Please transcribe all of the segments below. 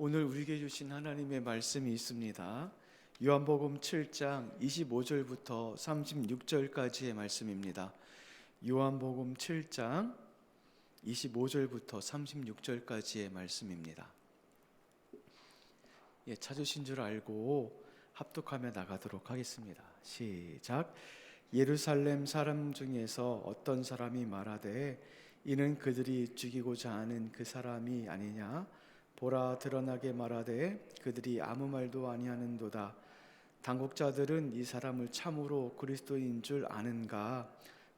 오늘 우리에게 주신 하나님의 말씀이 있습니다. 요한복음 7장 25절부터 36절까지의 말씀입니다. 요한복음 7장 25절부터 36절까지의 말씀입니다. 찾으신 줄 알고 합독하며 나가도록 하겠습니다. 시작. 예루살렘 사람 중에서 어떤 사람이 말하되 이는 그들이 죽이고자 하는 그 사람이 아니냐? 보라, 드러나게 말하되 그들이 아무 말도 아니하는도다. 당국자들은 이 사람을 참으로 그리스도인 줄 아는가?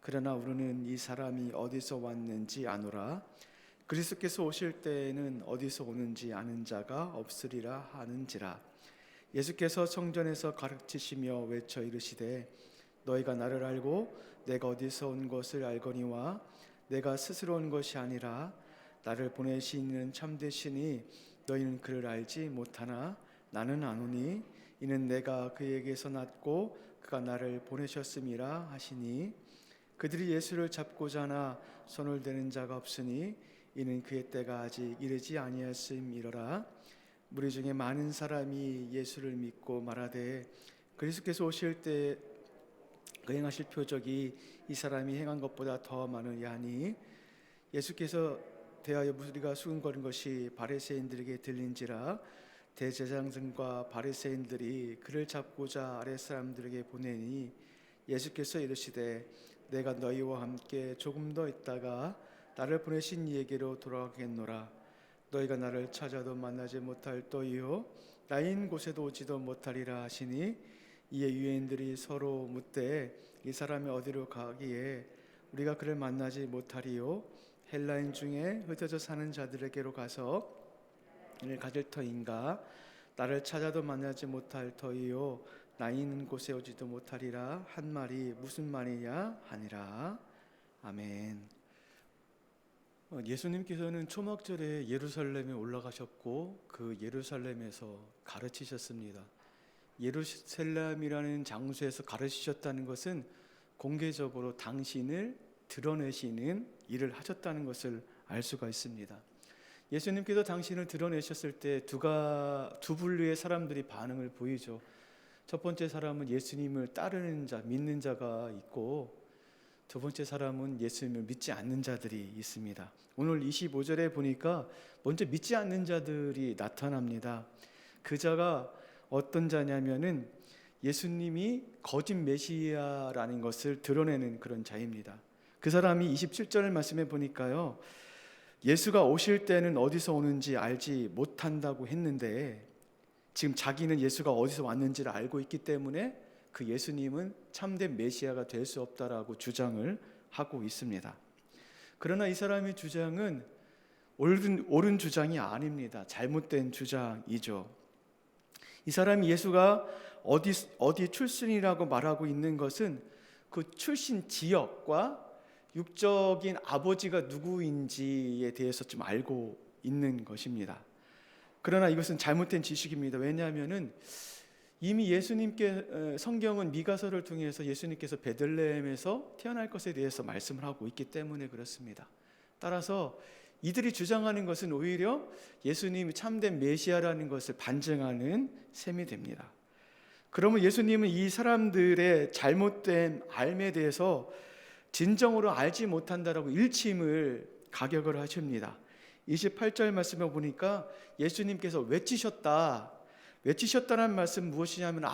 그러나 우리는 이 사람이 어디서 왔는지 아노라. 그리스도께서 오실 때에는 어디서 오는지 아는 자가 없으리라 하는지라. 예수께서 성전에서 가르치시며 외쳐 이르시되 너희가 나를 알고 내가 어디서 온 것을 알거니와 내가 스스로 온 것이 아니라 나를 보내시는 참되시니 너희는 그를 알지 못하나 나는 아노니 이는 내가 그에게서 났고 그가 나를 보내셨음이라 하시니 그들이 예수를 잡고자 하나 손을 대는 자가 없으니 이는 그의 때가 아직 이르지 아니하였음이로라. 무리 중에 많은 사람이 예수를 믿고 말하되 그리스도께서 오실 때 그 행하실 표적이 이 사람이 행한 것보다 더 많으냐 하니 예수께서 대하여 우리가 수군거린 것이 바리새인들에게 들린지라. 대제사장들과 바리새인들이 그를 잡고자 아랫사람들에게 보내니 예수께서 이르시되 내가 너희와 함께 조금 더 있다가 나를 보내신 이에게로 돌아가겠노라. 너희가 나를 찾아도 만나지 못할 터이요 나인 곳에도 오지도 못하리라 하시니 이에 유대인들이 서로 묻되 이 사람이 어디로 가기에 우리가 그를 만나지 못하리요? 헬라인 중에 흩어져 사는 자들에게로 가서 이를 가질 터인가? 나를 찾아도 만나지 못할 터이요 나 있는 곳에 오지도 못하리라 한 말이 무슨 말이냐 하니라. 아멘. 예수님께서는 초막절에 예루살렘에 올라가셨고 그 예루살렘에서 가르치셨습니다. 예루살렘이라는 장소에서 가르치셨다는 것은 공개적으로 당신을 드러내시는 일을 하셨다는 것을 알 수가 있습니다. 예수님께서 당신을 드러내셨을 때 두 분류의 사람들이 반응을 보이죠. 첫 번째 사람은 예수님을 따르는 자, 믿는 자가 있고 두 번째 사람은 예수님을 믿지 않는 자들이 있습니다. 오늘 25절에 보니까 먼저 믿지 않는 자들이 나타납니다. 그 자가 어떤 자냐면은 예수님이 거짓 메시아라는 것을 드러내는 그런 자입니다. 그 사람이 27절 말씀에 보니까요, 예수가 오실 때는 어디서 오는지 알지 못한다고 했는데 지금 자기는 예수가 어디서 왔는지를 알고 있기 때문에 그 예수님은 참된 메시아가 될 수 없다라고 주장을 하고 있습니다. 그러나 이 사람의 주장은 옳은 주장이 아닙니다. 잘못된 주장이죠. 이 사람이 예수가 어디 출신이라고 말하고 있는 것은 그 출신 지역과 육적인 아버지가 누구인지에 대해서 좀 알고 있는 것입니다. 그러나 이것은 잘못된 지식입니다. 왜냐하면은 이미 예수님께 성경은 미가서를 통해서 예수님께서 베들레헴에서 태어날 것에 대해서 말씀을 하고 있기 때문에 그렇습니다. 따라서 이들이 주장하는 것은 오히려 예수님이 참된 메시아라는 것을 반증하는 셈이 됩니다. 그러면 예수님은 이 사람들의 잘못된 알에 대해서 진정으로 알지 못한다라고 일침을 가격을 하십니다. 28절 말씀에 보니까 예수님께서 외치셨다는 말씀 무엇이냐면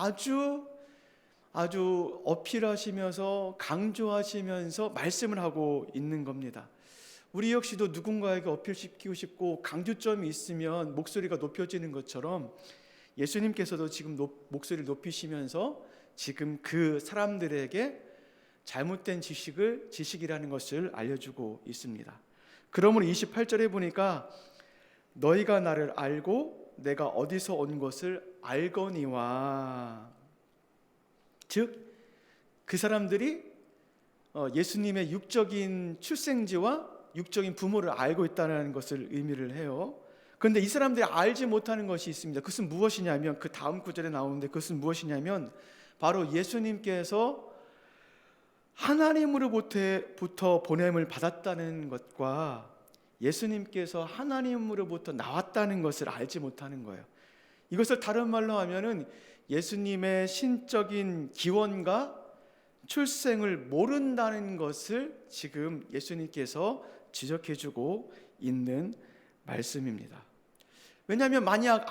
아주 어필하시면서 강조하시면서 말씀을 하고 있는 겁니다. 우리 역시도 누군가에게 어필시키고 싶고 강조점이 있으면 목소리가 높여지는 것처럼 예수님께서도 지금 목소리를 높이시면서 지금 그 사람들에게 잘못된 지식이라는 것을 알려주고 있습니다. 그러므로 28절에 보니까 너희가 나를 알고 내가 어디서 온 것을 알거니와, 즉 그 사람들이 예수님의 육적인 출생지와 육적인 부모를 알고 있다는 것을 의미를 해요. 그런데 이 사람들이 알지 못하는 것이 있습니다. 그것은 무엇이냐면 그 다음 구절에 나오는데 그것은 무엇이냐면 바로 예수님께서 하나님으로부터 보냄을 받았다는 것과 예수님께서 하나님으로부터 나왔다는 것을 알지 못하는 거예요. 이것을 다른 말로 하면은 예수님의 신적인 기원과 출생을 모른다는 것을 지금 예수님께서 지적해주고 있는 말씀입니다. 왜냐하면 만약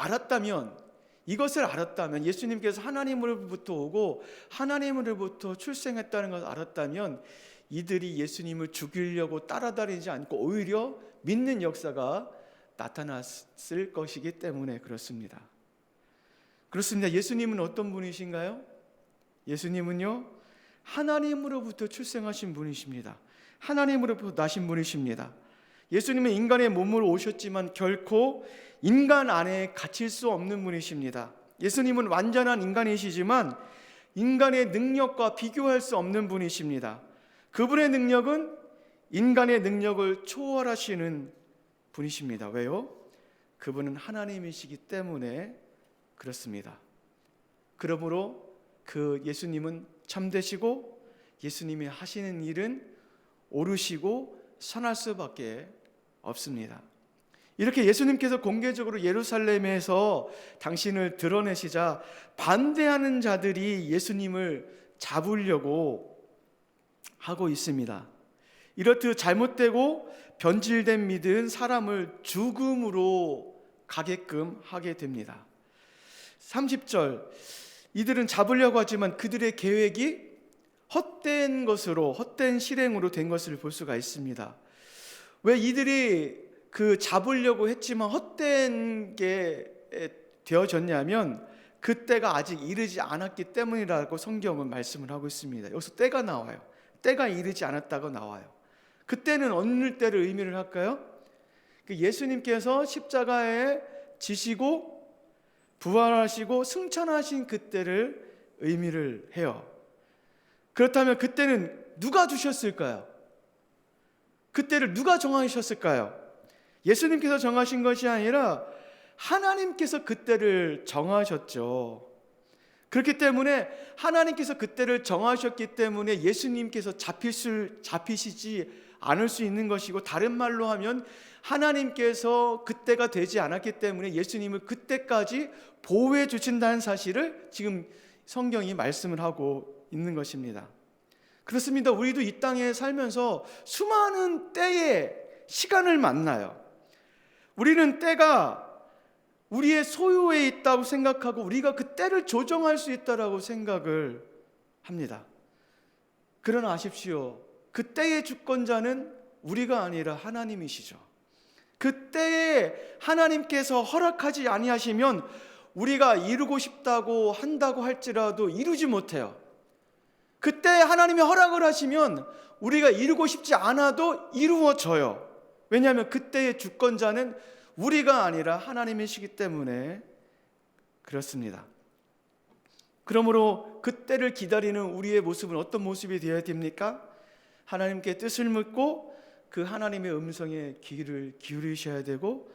이것을 알았다면, 예수님께서 하나님으로부터 오고 하나님으로부터 출생했다는 것을 알았다면 이들이 예수님을 죽이려고 따라다니지 않고 오히려 믿는 역사가 나타났을 것이기 때문에 그렇습니다. 그렇습니다. 예수님은 어떤 분이신가요? 예수님은요, 하나님으로부터 출생하신 분이십니다. 하나님으로부터 나신 분이십니다. 예수님은 인간의 몸으로 오셨지만 결코 인간 안에 갇힐 수 없는 분이십니다. 예수님은 완전한 인간이시지만 인간의 능력과 비교할 수 없는 분이십니다. 그분의 능력은 인간의 능력을 초월하시는 분이십니다. 왜요? 그분은 하나님이시기 때문에 그렇습니다. 그러므로 그 예수님은 참되시고 예수님이 하시는 일은 옳으시고 선할 수밖에 없습니다. 이렇게 예수님께서 공개적으로 예루살렘에서 당신을 드러내시자 반대하는 자들이 예수님을 잡으려고 하고 있습니다. 이렇듯 잘못되고 변질된 믿은 사람을 죽음으로 가게끔 하게 됩니다. 30절, 이들은 잡으려고 하지만 그들의 계획이 헛된 실행으로 된 것을 볼 수가 있습니다. 왜 이들이 잡으려고 했지만 헛된 게 되어졌냐면 그 때가 아직 이르지 않았기 때문이라고 성경은 말씀을 하고 있습니다. 여기서 때가 나와요. 때가 이르지 않았다고 나와요. 그때는 어느 때를 의미를 할까요? 예수님께서 십자가에 지시고 부활하시고 승천하신 그때를 의미를 해요. 그렇다면 그때는 누가 주셨을까요? 그때를 누가 정하셨을까요? 예수님께서 정하신 것이 아니라 하나님께서 그때를 정하셨죠. 그렇기 때문에 하나님께서 그때를 정하셨기 때문에 예수님께서 잡히시지 않을 수 있는 것이고, 다른 말로 하면 하나님께서 그때가 되지 않았기 때문에 예수님을 그때까지 보호해 주신다는 사실을 지금 성경이 말씀을 하고 있는 것입니다. 그렇습니다. 우리도 이 땅에 살면서 수많은 때의 시간을 만나요. 우리는 때가 우리의 소유에 있다고 생각하고 우리가 그 때를 조정할 수 있다고 생각을 합니다. 그러나 아십시오. 그 때의 주권자는 우리가 아니라 하나님이시죠. 그 때에 하나님께서 허락하지 아니하시면 우리가 이루고 싶다고 한다고 할지라도 이루지 못해요. 그때 하나님이 허락을 하시면 우리가 이루고 싶지 않아도 이루어져요. 왜냐하면 그때의 주권자는 우리가 아니라 하나님이시기 때문에 그렇습니다. 그러므로 그때를 기다리는 우리의 모습은 어떤 모습이 되어야 됩니까? 하나님께 뜻을 묻고 그 하나님의 음성에 귀를 기울이셔야 되고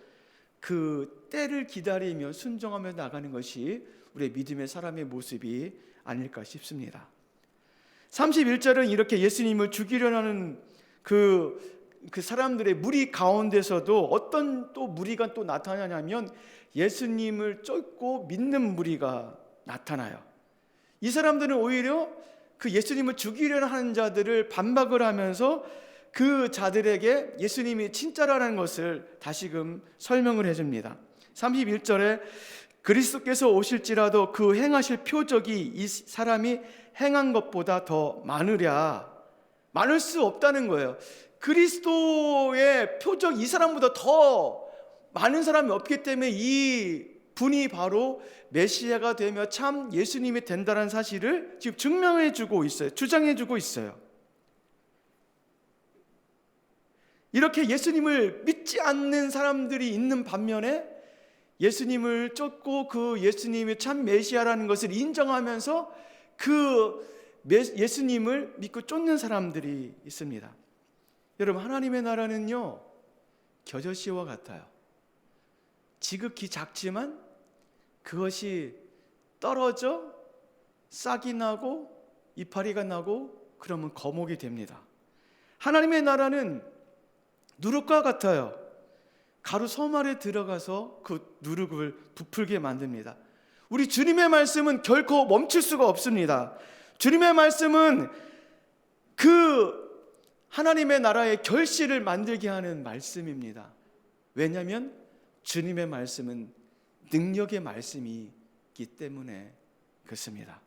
그 때를 기다리며 순종하며 나가는 것이 우리의 믿음의 사람의 모습이 아닐까 싶습니다. 31절은 이렇게 예수님을 죽이려는 하는 그 사람들의 무리 가운데서도 어떤 또 무리가 또 나타나냐면 예수님을 쫓고 믿는 무리가 나타나요. 이 사람들은 오히려 그 예수님을 죽이려는 하는 자들을 반박을 하면서 그 자들에게 예수님이 진짜라는 것을 다시금 설명을 해줍니다. 31절에 그리스도께서 오실지라도 그 행하실 표적이 이 사람이 행한 것보다 더 많을 수 없다는 거예요. 그리스도의 표적, 이 사람보다 더 많은 사람이 없기 때문에 이 분이 바로 메시아가 되며 참 예수님이 된다는 사실을 지금 증명해주고 있어요. 주장해주고 있어요. 이렇게 예수님을 믿지 않는 사람들이 있는 반면에 예수님을 쫓고 그 예수님이 참 메시아라는 것을 인정하면서 그 예수님을 믿고 쫓는 사람들이 있습니다. 여러분, 하나님의 나라는요 겨자씨와 같아요. 지극히 작지만 그것이 떨어져 싹이 나고 이파리가 나고 그러면 거목이 됩니다. 하나님의 나라는 누룩과 같아요. 가루 섬 안에 들어가서 그 누룩을 부풀게 만듭니다. 우리 주님의 말씀은 결코 멈출 수가 없습니다. 주님의 말씀은 그 하나님의 나라의 결실을 만들게 하는 말씀입니다. 왜냐하면 주님의 말씀은 능력의 말씀이기 때문에 그렇습니다.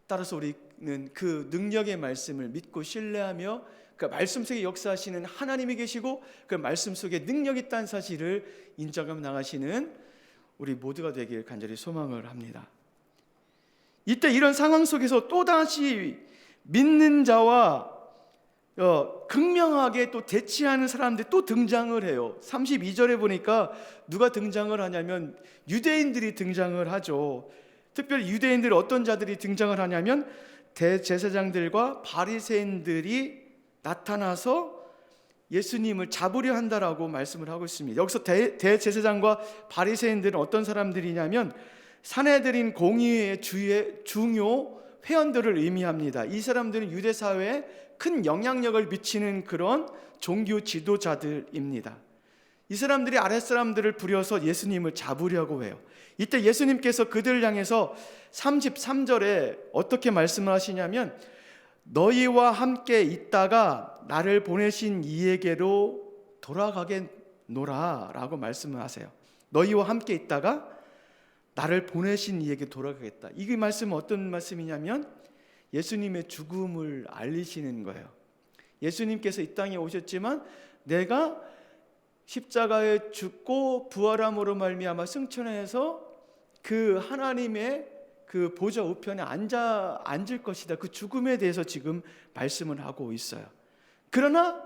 따라서 우리는 그 능력의 말씀을 믿고 신뢰하며 그 말씀 속에 역사하시는 하나님이 계시고 그 말씀 속에 능력이 있다는 사실을 인정하며 나가시는 우리 모두가 되길 간절히 소망을 합니다. 이때 이런 상황 속에서 또다시 믿는 자와 극명하게 또 대치하는 사람들이 또 등장을 해요. 32절에 보니까 누가 등장을 하냐면 유대인들이 등장을 하죠. 특별히 유대인들이 어떤 자들이 등장을 하냐면 대제사장들과 바리새인들이 나타나서 예수님을 잡으려 한다라고 말씀을 하고 있습니다. 여기서 대제사장과 바리새인들은 어떤 사람들이냐면 산헤드린 공의회의 중요 회원들을 의미합니다. 이 사람들은 유대 사회에 큰 영향력을 미치는 그런 종교 지도자들입니다. 이 사람들이 아랫사람들을 부려서 예수님을 잡으려고 해요. 이때 예수님께서 그들을 향해서 33절에 어떻게 말씀을 하시냐면 너희와 함께 있다가 나를 보내신 이에게로 돌아가겠노라 라고 말씀을 하세요. 너희와 함께 있다가 나를 보내신 이에게 돌아가겠다. 이 말씀은 어떤 말씀이냐면 예수님의 죽음을 알리시는 거예요. 예수님께서 이 땅에 오셨지만 내가 십자가에 죽고 부활함으로 말미암아 승천해서 그 하나님의 그 보좌 우편에 앉을 것이다. 그 죽음에 대해서 지금 말씀을 하고 있어요. 그러나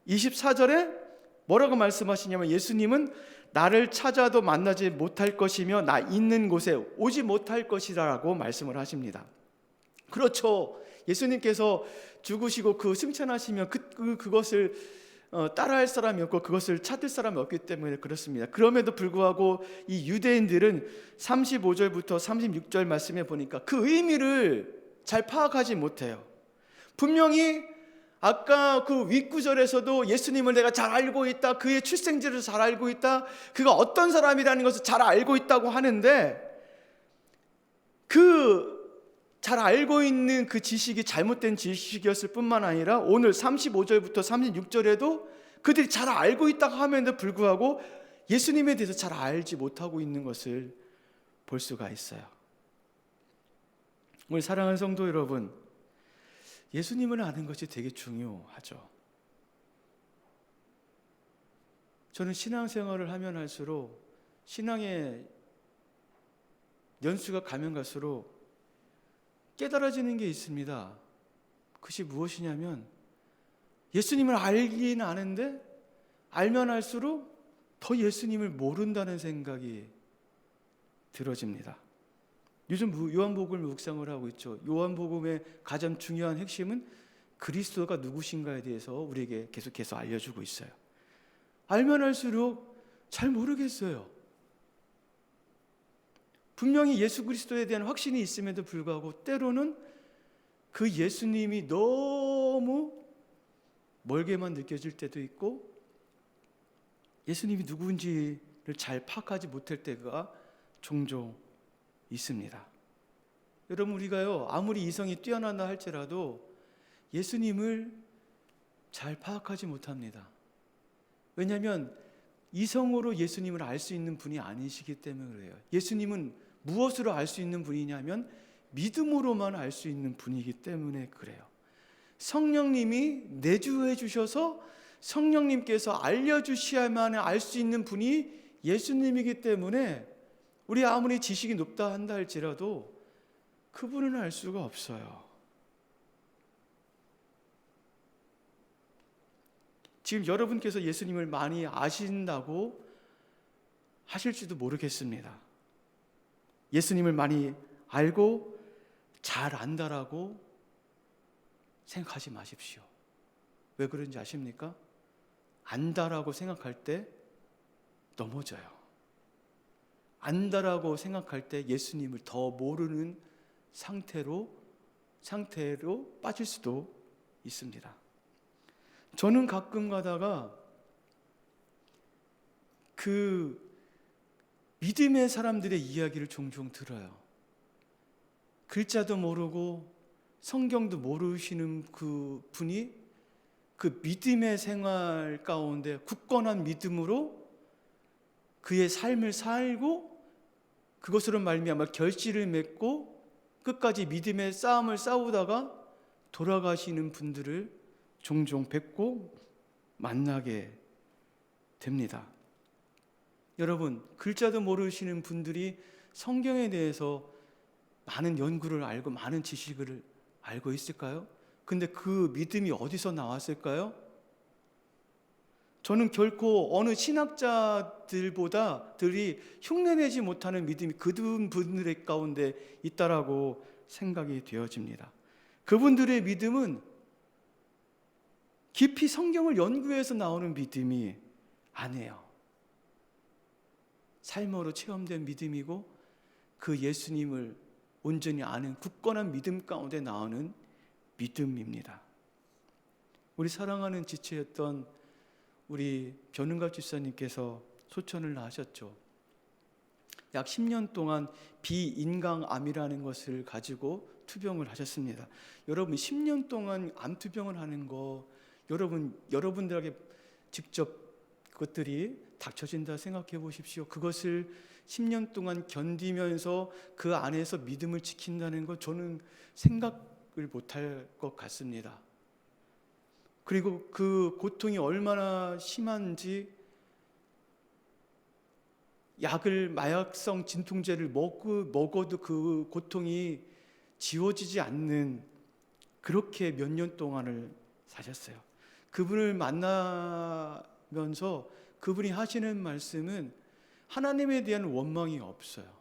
24절에 뭐라고 말씀하시냐면 예수님은 나를 찾아도 만나지 못할 것이며 나 있는 곳에 오지 못할 것이라고 말씀을 하십니다. 그렇죠. 예수님께서 죽으시고 그 승천하시면 그것을 따라할 사람이 없고 그것을 찾을 사람이 없기 때문에 그렇습니다. 그럼에도 불구하고 이 유대인들은 35절부터 36절 말씀에 보니까 그 의미를 잘 파악하지 못해요. 분명히 아까 그 윗구절에서도 예수님을 내가 잘 알고 있다, 그의 출생지를 잘 알고 있다, 그가 어떤 사람이라는 것을 잘 알고 있다고 하는데 그 잘 알고 있는 그 지식이 잘못된 지식이었을 뿐만 아니라 오늘 35절부터 36절에도 그들이 잘 알고 있다고 함에도 불구하고 예수님에 대해서 잘 알지 못하고 있는 것을 볼 수가 있어요. 우리 사랑하는 성도 여러분, 예수님을 아는 것이 되게 중요하죠. 저는 신앙생활을 하면 할수록 신앙의 연수가 가면 갈수록 깨달아지는 게 있습니다. 그것이 무엇이냐면 예수님을 알긴 아는데 알면 알수록 더 예수님을 모른다는 생각이 들어집니다. 요즘 요한복음을 묵상을 하고 있죠. 요한복음의 가장 중요한 핵심은 그리스도가 누구신가에 대해서 우리에게 계속해서 알려주고 있어요. 알면 알수록 잘 모르겠어요. 분명히 예수 그리스도에 대한 확신이 있음에도 불구하고 때로는 그 예수님이 너무 멀게만 느껴질 때도 있고 예수님이 누구인지를 잘 파악하지 못할 때가 종종 있습니다. 여러분, 우리가요 아무리 이성이 뛰어난다 할지라도 예수님을 잘 파악하지 못합니다. 왜냐하면 이성으로 예수님을 알 수 있는 분이 아니시기 때문에 그래요. 예수님은 무엇으로 알 수 있는 분이냐면 믿음으로만 알 수 있는 분이기 때문에 그래요. 성령님이 내주해 주셔서 성령님께서 알려주셔야만 알 수 있는 분이 예수님이기 때문에 우리 아무리 지식이 높다 한다 할지라도 그분은 알 수가 없어요. 지금 여러분께서 예수님을 많이 아신다고 하실지도 모르겠습니다. 예수님을 많이 알고 잘 안다라고 생각하지 마십시오. 왜 그런지 아십니까? 안다라고 생각할 때 넘어져요. 안다라고 생각할 때 예수님을 더 모르는 상태로 빠질 수도 있습니다. 저는 가끔 가다가 그 믿음의 사람들의 이야기를 종종 들어요. 글자도 모르고 성경도 모르시는 그 분이 그 믿음의 생활 가운데 굳건한 믿음으로 그의 삶을 살고 그것으로 말미암아 결실을 맺고 끝까지 믿음의 싸움을 싸우다가 돌아가시는 분들을 종종 뵙고 만나게 됩니다. 여러분, 글자도 모르시는 분들이 성경에 대해서 많은 연구를 알고 많은 지식을 알고 있을까요? 근데 그 믿음이 어디서 나왔을까요? 저는 결코 어느 신학자들보다들이 흉내내지 못하는 믿음이 그분들의 가운데 있다라고 생각이 되어집니다. 그분들의 믿음은 깊이 성경을 연구해서 나오는 믿음이 아니에요. 삶으로 체험된 믿음이고 그 예수님을 온전히 아는 굳건한 믿음 가운데 나오는 믿음입니다. 우리 사랑하는 지체였던 우리 변은갑 집사님께서 소천을 하셨죠. 약 10년 동안 비인강암이라는 것을 가지고 투병을 하셨습니다. 여러분 10년 동안 암 투병을 하는 거 여러분들에게 직접 그것들이 닥쳐진다 생각해 보십시오. 그것을 10년 동안 견디면서 그 안에서 믿음을 지킨다는 거 저는 생각을 못할 것 같습니다. 그리고 그 고통이 얼마나 심한지 마약성 진통제를 먹어도 그 고통이 지워지지 않는 그렇게 몇 년 동안을 사셨어요. 그분을 만나면서 그분이 하시는 말씀은 하나님에 대한 원망이 없어요.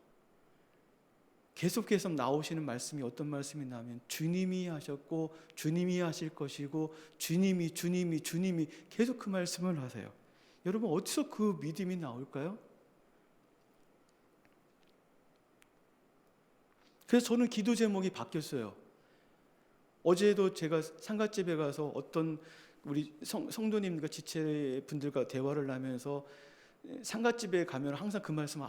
계속해서 나오시는 말씀이 어떤 말씀이냐면 주님이 하셨고 주님이 하실 것이고 주님이 계속 그 말씀을 하세요. 여러분 어디서 그 믿음이 나올까요? 그래서 저는 기도 제목이 바뀌었어요. 어제도 제가 상갓집에 가서 어떤 우리 성도님과 지체분들과 대화를 하면서 상갓집에 가면 항상 그 말씀,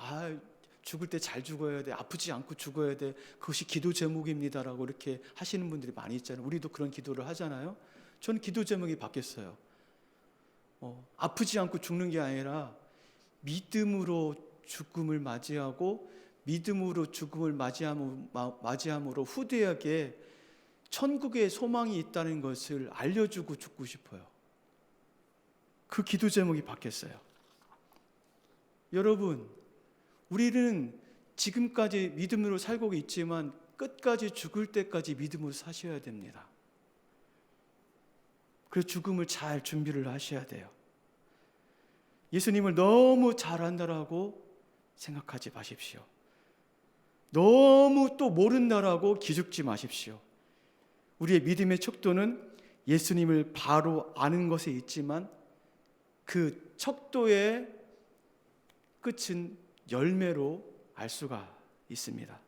죽을 때 잘 죽어야 돼, 아프지 않고 죽어야 돼, 그것이 기도 제목입니다라고 이렇게 하시는 분들이 많이 있잖아요. 우리도 그런 기도를 하잖아요. 저는 기도 제목이 바뀌었어요. 아프지 않고 죽는 게 아니라 믿음으로 죽음을 맞이하고 믿음으로 죽음을 맞이함으로 후대에게 천국의 소망이 있다는 것을 알려주고 죽고 싶어요. 그 기도 제목이 바뀌었어요. 여러분, 우리는 지금까지 믿음으로 살고 있지만 끝까지 죽을 때까지 믿음으로 사셔야 됩니다. 그래서 죽음을 잘 준비를 하셔야 돼요. 예수님을 너무 잘 안다라고 생각하지 마십시오. 너무 또 모른다라고 기죽지 마십시오. 우리의 믿음의 척도는 예수님을 바로 아는 것에 있지만 그 척도의 끝은 열매로 알 수가 있습니다.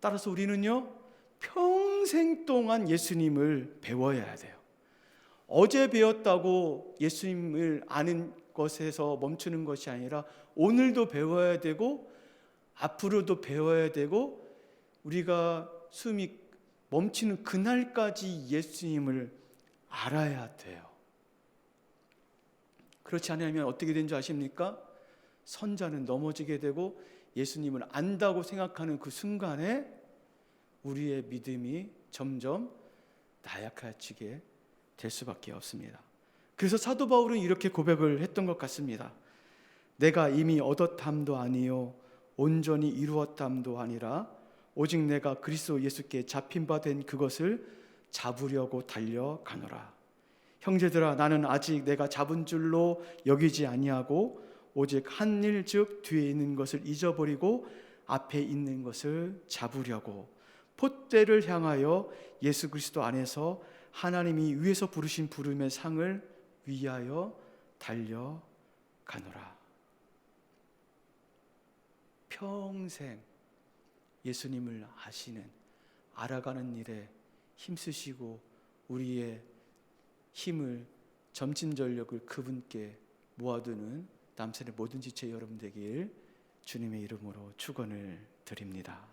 따라서 우리는요, 평생 동안 예수님을 배워야 돼요. 어제 배웠다고 예수님을 아는 것에서 멈추는 것이 아니라 오늘도 배워야 되고 앞으로도 배워야 되고 우리가 숨이 멈추는 그날까지 예수님을 알아야 돼요. 그렇지 않으면 어떻게 되는 줄 아십니까? 선자는 넘어지게 되고 예수님을 안다고 생각하는 그 순간에 우리의 믿음이 점점 나약해지게 될 수밖에 없습니다. 그래서 사도 바울은 이렇게 고백을 했던 것 같습니다. 내가 이미 얻었담도 아니요 온전히 이루었담도 아니라 오직 내가 그리스도 예수께 잡힌 바 된 그것을 잡으려고 달려가노라. 형제들아, 나는 아직 내가 잡은 줄로 여기지 아니하고 오직 한 일 즉 뒤에 있는 것을 잊어버리고 앞에 있는 것을 잡으려고 폿대를 향하여 예수 그리스도 안에서 하나님이 위에서 부르신 부름의 상을 위하여 달려가노라. 평생 예수님을 알아가는 일에 힘쓰시고 우리의 힘을 점진전력을 그분께 모아두는 남산의 모든 지체 여러분 되길 주님의 이름으로 축원을 드립니다.